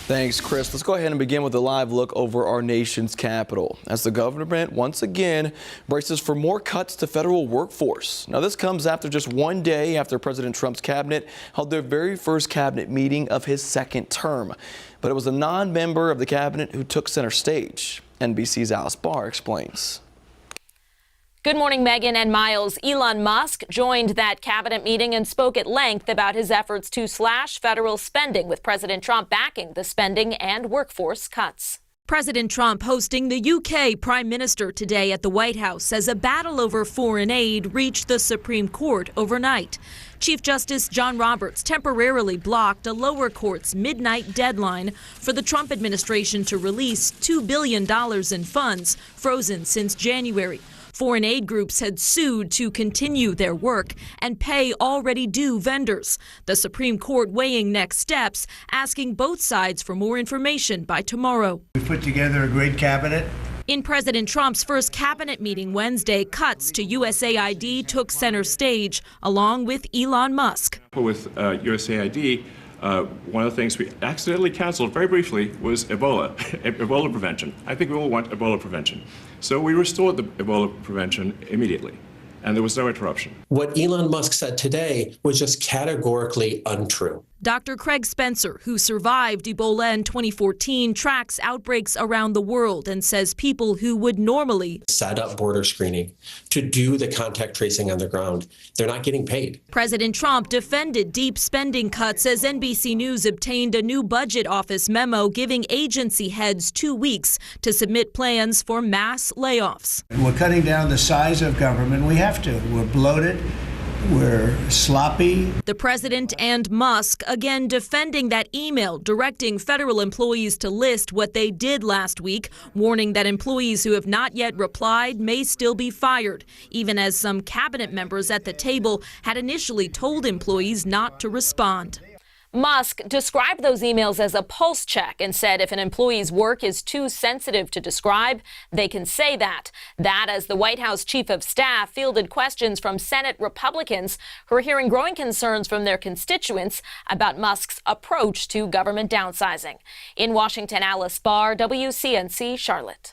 Thanks, Chris. Let's go ahead and begin with a live look over our nation's capital as the government once again braces for more cuts to federal workforce. Now, this comes after just one day after President Trump's cabinet held their very first cabinet meeting of his second term. But it was a non-member of the cabinet who took center stage. NBC's Alice Barr explains. Good morning, Megan and Miles. Elon Musk joined that cabinet meeting and spoke at length about his efforts to slash federal spending, with President Trump backing the spending and workforce cuts. President Trump hosting the UK Prime Minister today at the White House as a battle over foreign aid reached the Supreme Court overnight. Chief Justice John Roberts temporarily blocked a lower court's midnight deadline for the Trump administration to release $2 billion in funds frozen since January. Foreign aid groups had sued to continue their work and pay already due vendors. The Supreme Court weighing next steps, asking both sides for more information by tomorrow. We put together a great cabinet. In President Trump's first cabinet meeting Wednesday, cuts to USAID took center stage, along with Elon Musk. With USAID, one of the things we accidentally canceled very briefly was Ebola, Ebola prevention. I think we all want Ebola prevention. So we restored the Ebola prevention immediately, and there was no interruption. What Elon Musk said today was just categorically untrue. Dr. Craig Spencer, who survived Ebola in 2014, tracks outbreaks around the world and says people who would normally set up border screening to do the contact tracing on the ground, they're not getting paid. President Trump defended deep spending cuts as NBC News obtained a new budget office memo giving agency heads 2 weeks to submit plans for mass layoffs. We're cutting down the size of government. We have to. We're bloated. We're sloppy. The president and Musk again defending that email directing federal employees to list what they did last week, warning that employees who have not yet replied may still be fired, even as some cabinet members at the table had initially told employees not to respond. Musk described those emails as a pulse check and said if an employee's work is too sensitive to describe, they can say that. That as the White House chief of staff fielded questions from Senate Republicans who are hearing growing concerns from their constituents about Musk's approach to government downsizing. In Washington, Alice Barr, WCNC, Charlotte.